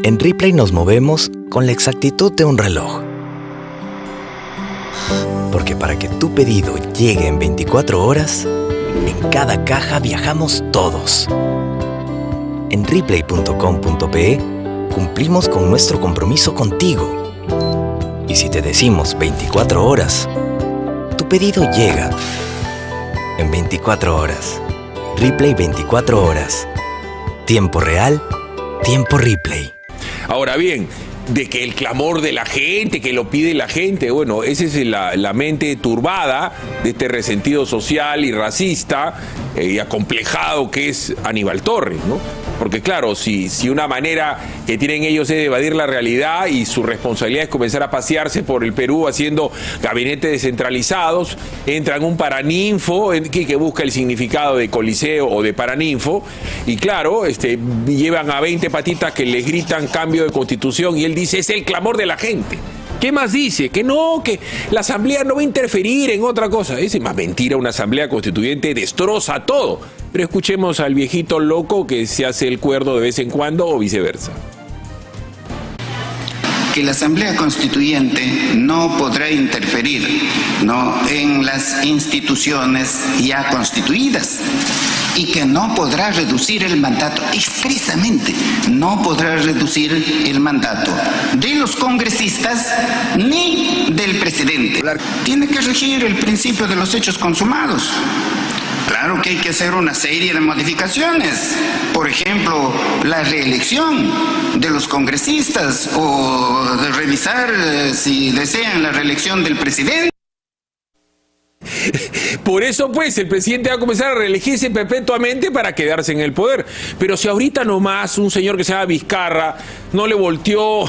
En Ripley nos movemos con la exactitud de un reloj. Porque para que tu pedido llegue en 24 horas, en cada caja viajamos todos. En Ripley.com.pe cumplimos con nuestro compromiso contigo. Y si te decimos 24 horas, tu pedido llega en 24 horas. Ripley 24 horas. Tiempo real, tiempo Ripley. Ahora bien, de que el clamor de la gente, que lo pide la gente, bueno, esa es la mente turbada de este resentido social y racista y acomplejado que es Aníbal Torres, ¿no? Porque claro, si una manera que tienen ellos es de evadir la realidad y su responsabilidad es comenzar a pasearse por el Perú haciendo gabinetes descentralizados, entran un paraninfo que busca el significado de coliseo o de paraninfo y claro, llevan a 20 patitas que les gritan cambio de constitución y él dice es el clamor de la gente. ¿Qué más dice? Que no, que la asamblea no va a interferir en otra cosa. Es más mentira, una asamblea constituyente destroza todo. Pero escuchemos al viejito loco que se hace el cuerdo de vez en cuando o viceversa. Que la Asamblea Constituyente no podrá interferir, ¿no?, en las instituciones ya constituidas y que no podrá reducir el mandato, expresamente, no podrá reducir el mandato de los congresistas ni del presidente. Tiene que regir el principio de los hechos consumados. Claro que hay que hacer una serie de modificaciones, por ejemplo, la reelección de los congresistas o de revisar si desean la reelección del presidente. Por eso, pues, el presidente va a comenzar a reelegirse perpetuamente para quedarse en el poder. Pero si ahorita nomás un señor que se llama Vizcarra no le volteó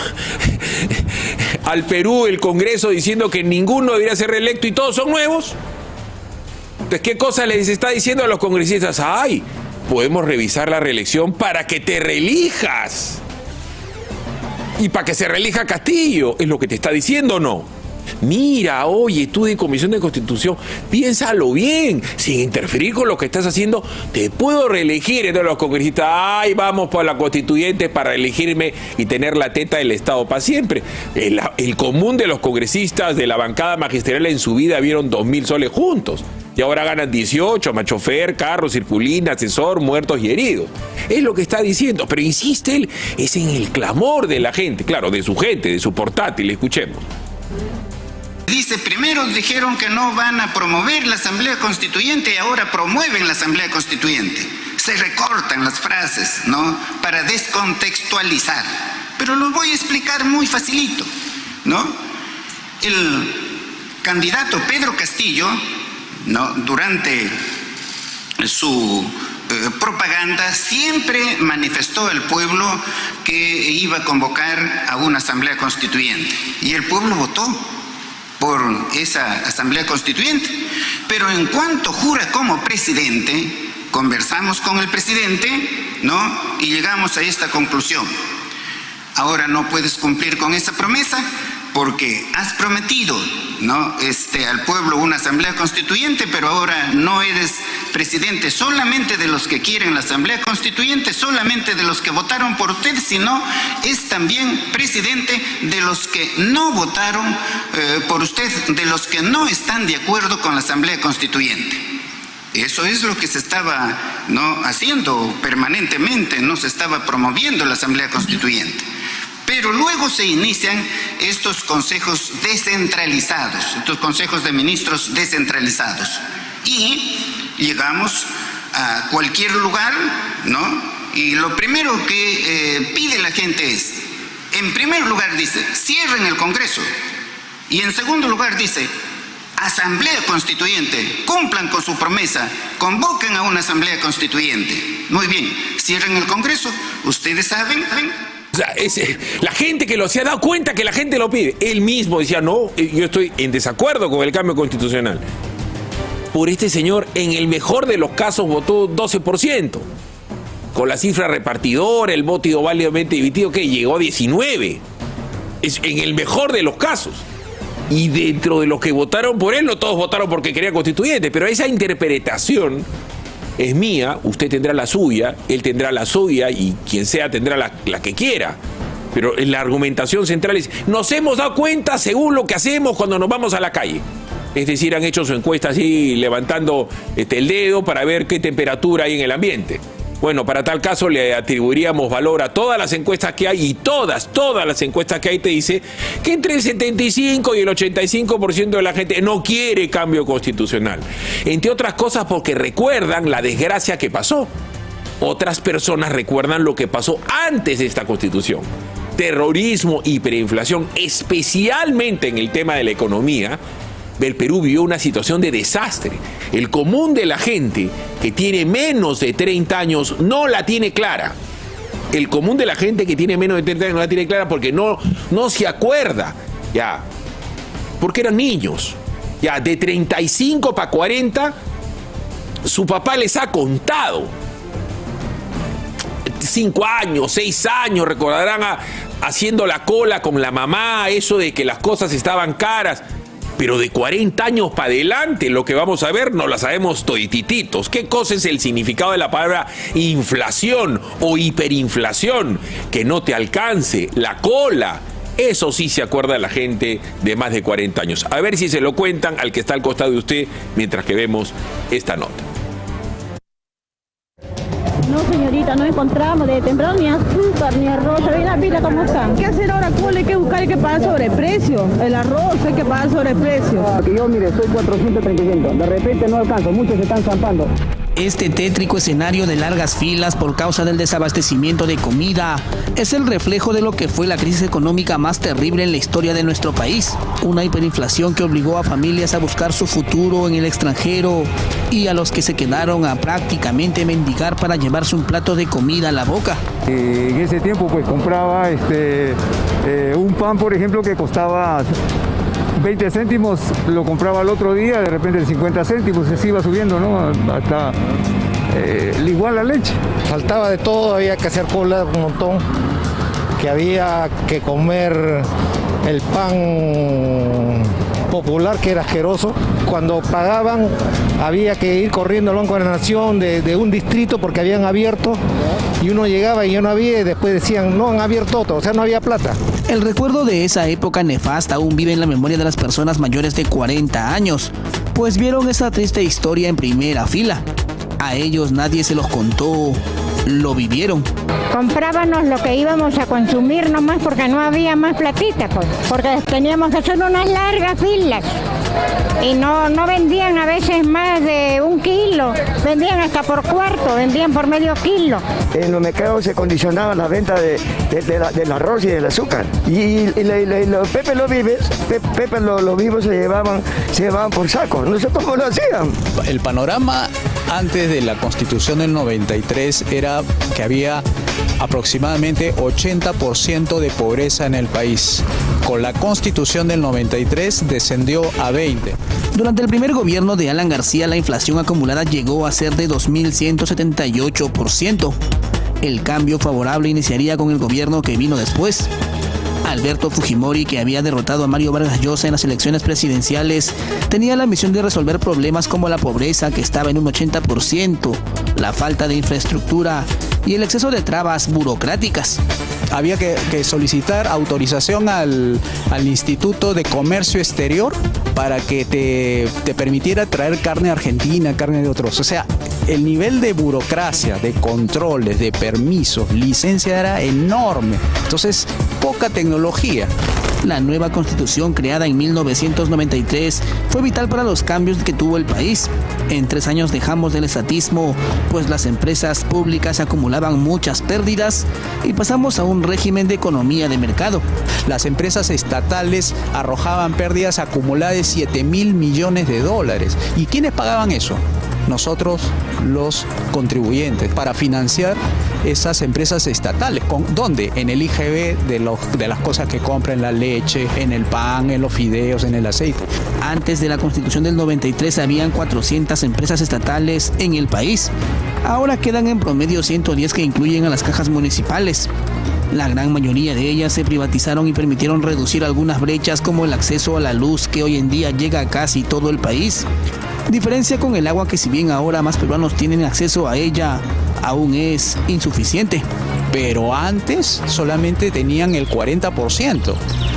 al Perú el Congreso diciendo que ninguno debería ser reelecto y todos son nuevos, entonces, ¿qué cosa les está diciendo a los congresistas? ¡Ay! Podemos revisar la reelección para que te reelijas. Y para que se reelija Castillo. ¿Es lo que te está diciendo o no? Mira, oye, tú de Comisión de Constitución, piénsalo bien, sin interferir con lo que estás haciendo, te puedo reelegir. Entonces los congresistas, ay, vamos por la constituyente para elegirme y tener la teta del Estado para siempre. El común de los congresistas de la bancada magisterial en su vida vieron 2.000 soles juntos. Y ahora ganan 18, machofer, carro, circulina, asesor, muertos y heridos. Es lo que está diciendo, pero insiste él, es en el clamor de la gente, claro, de su gente, de su portátil, escuchemos. Dice, primero dijeron que no van a promover la Asamblea Constituyente y ahora promueven la Asamblea Constituyente. Se recortan las frases, ¿no?, para descontextualizar. Pero lo voy a explicar muy facilito, ¿no? El candidato Pedro Castillo, ¿no?, durante su propaganda siempre manifestó al pueblo que iba a convocar a una Asamblea Constituyente. Y el pueblo votó por esa Asamblea Constituyente, pero en cuanto jura como presidente, conversamos con el presidente, ¿no?, y llegamos a esta conclusión. Ahora no puedes cumplir con esa promesa porque has prometido, ¿no?, al pueblo una Asamblea Constituyente, pero ahora no eres presidente solamente de los que quieren la Asamblea Constituyente, solamente de los que votaron por usted, sino es también presidente de los que no votaron por usted, de los que no están de acuerdo con la Asamblea Constituyente. Eso es lo que se estaba, ¿no?, haciendo permanentemente, no se estaba promoviendo la Asamblea Constituyente. Pero luego se inician estos consejos descentralizados, estos consejos de ministros descentralizados. Y llegamos a cualquier lugar, ¿no? Y lo primero que pide la gente es, en primer lugar dice, cierren el Congreso. Y en segundo lugar dice, Asamblea Constituyente, cumplan con su promesa, convoquen a una Asamblea Constituyente. Muy bien, cierren el Congreso, ustedes saben. O sea, la gente que se ha dado cuenta que la gente lo pide. Él mismo decía, no, yo estoy en desacuerdo con el cambio constitucional. Por este señor, en el mejor de los casos, votó 12%. Con la cifra repartidora, el voto válidamente dividido, que llegó a 19%. Es en el mejor de los casos. Y dentro de los que votaron por él, no todos votaron porque quería constituyente, pero esa interpretación es mía, usted tendrá la suya, él tendrá la suya y quien sea tendrá la que quiera. Pero la argumentación central es, nos hemos dado cuenta según lo que hacemos cuando nos vamos a la calle. Es decir, han hecho su encuesta así, levantando el dedo para ver qué temperatura hay en el ambiente. Bueno, para tal caso le atribuiríamos valor a todas las encuestas que hay, y todas las encuestas que hay te dice que entre el 75 y el 85% de la gente no quiere cambio constitucional. Entre otras cosas porque recuerdan la desgracia que pasó. Otras personas recuerdan lo que pasó antes de esta constitución. Terrorismo, hiperinflación, especialmente en el tema de la economía. El Perú vivió una situación de desastre. El común de la gente que tiene menos de 30 años no la tiene clara. El común de la gente que tiene menos de 30 años no la tiene clara porque no se acuerda, ya, porque eran niños. Ya, de 35 para 40, su papá les ha contado. 5 años, 6 años, recordarán haciendo la cola con la mamá, eso de que las cosas estaban caras. Pero de 40 años para adelante, lo que vamos a ver no la sabemos todititos. ¿Qué cosa es el significado de la palabra inflación o hiperinflación? Que no te alcance la cola. Eso sí se acuerda la gente de más de 40 años. A ver si se lo cuentan al que está al costado de usted mientras que vemos esta nota. No, señorita, no encontramos de temprano ni azúcar, ni arroz. ¿Ve la vida cómo están? ¿Qué hacer ahora? ¿Cómo hay que buscar? Hay que pagar sobreprecio. El arroz hay que pagar sobreprecio. Aquí yo, mire, estoy 435. De repente no alcanzo, muchos se están zampando. Este tétrico escenario de largas filas por causa del desabastecimiento de comida es el reflejo de lo que fue la crisis económica más terrible en la historia de nuestro país. Una hiperinflación que obligó a familias a buscar su futuro en el extranjero y a los que se quedaron a prácticamente mendigar para llevarse un plato de comida a la boca. En ese tiempo pues compraba un pan, por ejemplo, que costaba 20 céntimos, lo compraba el otro día, de repente 50 céntimos, se iba subiendo, ¿no? Hasta igual la leche. Faltaba de todo, había que hacer cola un montón, que había que comer el pan popular, que era asqueroso. Cuando pagaban había que ir corriendo al Banco de la Nación de un distrito porque habían abierto, y uno llegaba y ya no había, y después decían no han abierto otro, o sea, no había plata. El recuerdo de esa época nefasta aún vive en la memoria de las personas mayores de 40 años, pues vieron esa triste historia en primera fila. A ellos nadie se los contó, lo vivieron. Comprábamos lo que íbamos a consumir nomás porque no había más platita, pues, porque teníamos que hacer unas largas filas. Y no vendían a veces más de 1 kilo, vendían hasta por cuarto, vendían por medio kilo. En los mercados se condicionaba la venta del arroz y del azúcar. Y los Pepe los vivos se llevaban por saco. No sé cómo lo hacían. El panorama antes de la Constitución del 93 era que había aproximadamente 80% de pobreza en el país. Con la Constitución del 93 descendió a 20%. Durante el primer gobierno de Alan García, la inflación acumulada llegó a ser de 2.178%. El cambio favorable iniciaría con el gobierno que vino después. Alberto Fujimori, que había derrotado a Mario Vargas Llosa en las elecciones presidenciales, tenía la misión de resolver problemas como la pobreza, que estaba en un 80%, la falta de infraestructura y el exceso de trabas burocráticas. Había que solicitar autorización al Instituto de Comercio Exterior para que te permitiera traer carne argentina, carne de otros. O sea, el nivel de burocracia, de controles, de permisos, licencia era enorme. Entonces, poca tecnología. La nueva constitución creada en 1993 fue vital para los cambios que tuvo el país. En 3 años dejamos del estatismo, pues las empresas públicas acumulaban muchas pérdidas, y pasamos a un régimen de economía de mercado. Las empresas estatales arrojaban pérdidas acumuladas de $7.000 millones. ¿Y quiénes pagaban eso? Nosotros, los contribuyentes, para financiar esas empresas estatales. ¿Dónde? En el IGB de las cosas que compran, en la leche, en el pan, en los fideos, en el aceite. Antes de la Constitución del 93 habían 400 empresas estatales en el país. Ahora quedan en promedio 110 que incluyen a las cajas municipales. La gran mayoría de ellas se privatizaron y permitieron reducir algunas brechas, como el acceso a la luz, que hoy en día llega a casi todo el país. Diferencia con el agua, que si bien ahora más peruanos tienen acceso a ella, aún es insuficiente. pero antes solamente tenían el 40%.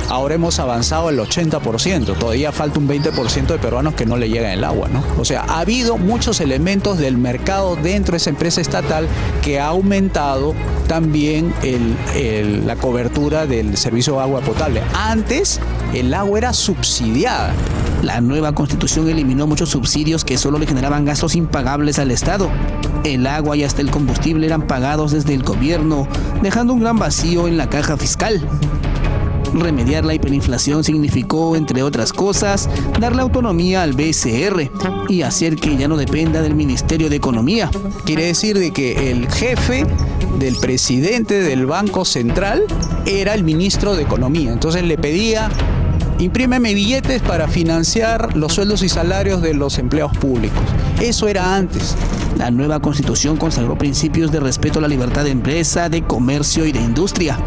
Ahora hemos avanzado el 80%, todavía falta un 20% de peruanos que no le llega el agua, ¿no? O sea, ha habido muchos elementos del mercado dentro de esa empresa estatal que ha aumentado también la cobertura del servicio de agua potable. Antes, el agua era subsidiada. La nueva constitución eliminó muchos subsidios que solo le generaban gastos impagables al Estado. El agua y hasta el combustible eran pagados desde el gobierno, dejando un gran vacío en la caja fiscal. Remediar la hiperinflación significó, entre otras cosas, darle autonomía al BCR y hacer que ya no dependa del Ministerio de Economía. Quiere decir de que el jefe del presidente del Banco Central era el ministro de Economía. Entonces le pedía: imprímeme billetes para financiar los sueldos y salarios de los empleados públicos. Eso era antes. La nueva constitución consagró principios de respeto a la libertad de empresa, de comercio y de industria,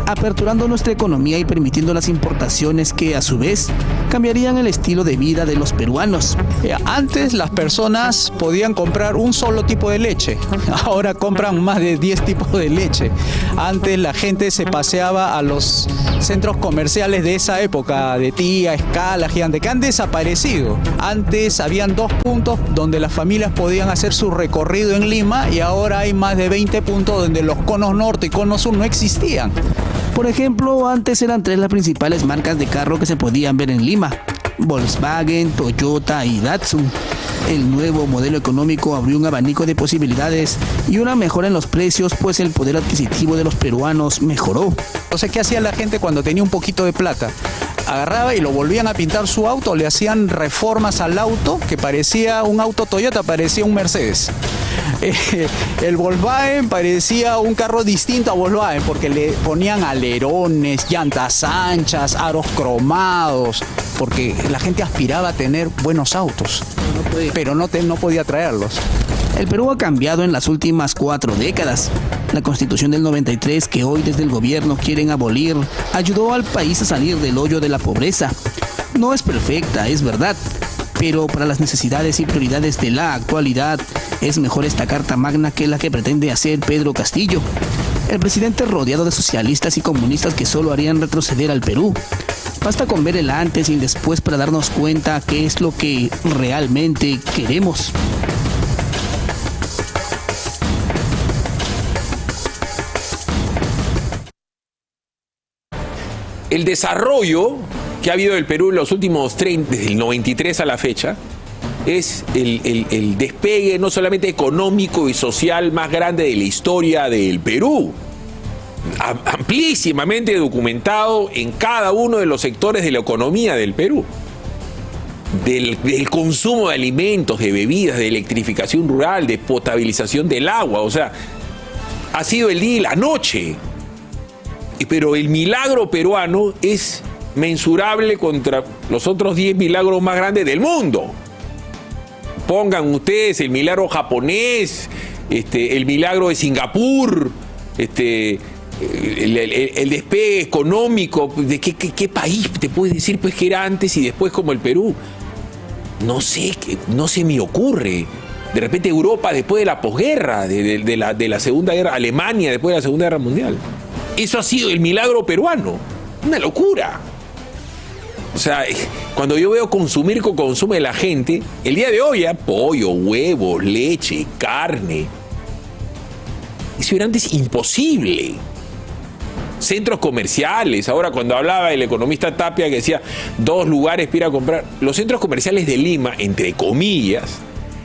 aperturando nuestra economía y permitiendo las importaciones que, a su vez, cambiarían el estilo de vida de los peruanos. Antes las personas podían comprar un solo tipo de leche, ahora compran más de 10 tipos de leche. Antes la gente se paseaba a los centros comerciales de esa época, de Tía, Escala, Gigante, que han desaparecido. Antes habían 2 puntos donde las familias podían hacer su recorrido en Lima y ahora hay más de 20 puntos donde los conos norte y conos sur no existían. Por ejemplo, antes eran 3 las principales marcas de carro que se podían ver en Lima: Volkswagen, Toyota y Datsun. El nuevo modelo económico abrió un abanico de posibilidades y una mejora en los precios, pues el poder adquisitivo de los peruanos mejoró. Entonces, ¿qué hacía la gente cuando tenía un poquito de plata? Agarraba y lo volvían a pintar su auto, le hacían reformas al auto, que parecía un auto Toyota, parecía un Mercedes. El Volkswagen parecía un carro distinto a Volkswagen porque le ponían alerones, llantas anchas, aros cromados, porque la gente aspiraba a tener buenos autos, pero no podía traerlos. El Perú ha cambiado en las últimas 4 décadas. La Constitución del 93, que hoy desde el gobierno quieren abolir, ayudó al país a salir del hoyo de la pobreza. No es perfecta, es verdad, pero para las necesidades y prioridades de la actualidad es mejor esta carta magna que la que pretende hacer Pedro Castillo, el presidente rodeado de socialistas y comunistas que solo harían retroceder al Perú. Basta con ver el antes y el después para darnos cuenta qué es lo que realmente queremos. El desarrollo que ha habido del Perú en los últimos 30, desde el 93 a la fecha, es el despegue no solamente económico y social más grande de la historia del Perú, amplísimamente documentado en cada uno de los sectores de la economía del Perú, del consumo de alimentos, de bebidas, de electrificación rural, de potabilización del agua. O sea, ha sido el día y la noche. Pero el milagro peruano es mensurable contra los otros 10 milagros más grandes del mundo. Pongan ustedes el milagro japonés, el milagro de Singapur, el despegue económico. ¿De qué país te puedes decir pues que era antes y después como el Perú? No sé, no se me ocurre. De repente Europa después de la posguerra, de la Segunda Guerra, Alemania después de la Segunda Guerra Mundial. Eso ha sido el milagro peruano. Una locura. O sea, cuando yo veo consumir como consume la gente, el día de hoy, pollo, huevos, leche, carne. Eso era antes imposible. Centros comerciales. Ahora, cuando hablaba el economista Tapia, que decía 2 lugares para ir a comprar. Los centros comerciales de Lima, entre comillas,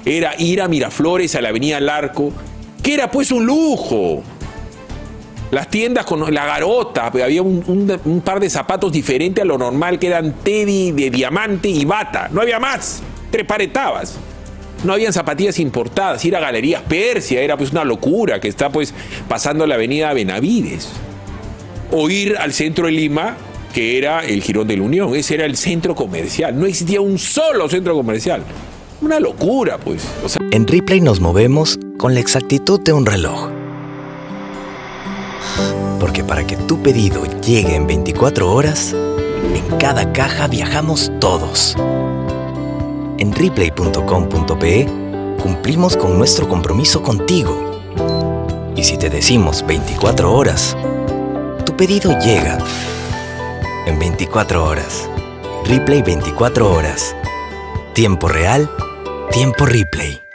era ir a Miraflores, a la Avenida Larco, que era pues un lujo. Las tiendas con la garota, había un par de zapatos diferentes a lo normal, que eran Teddy, de diamante y bata. No había más. Treparetabas. No habían zapatillas importadas. Ir a Galerías Persia era pues una locura, que está pues pasando la avenida Benavides. O ir al centro de Lima, que era el Jirón de la Unión. Ese era el centro comercial. No existía un solo centro comercial. Una locura, pues. O sea, en Ripley nos movemos con la exactitud de un reloj. Porque para que tu pedido llegue en 24 horas, en cada caja viajamos todos. En Ripley.com.pe cumplimos con nuestro compromiso contigo. Y si te decimos 24 horas, tu pedido llega en 24 horas. Ripley 24 horas. Tiempo real, tiempo Ripley.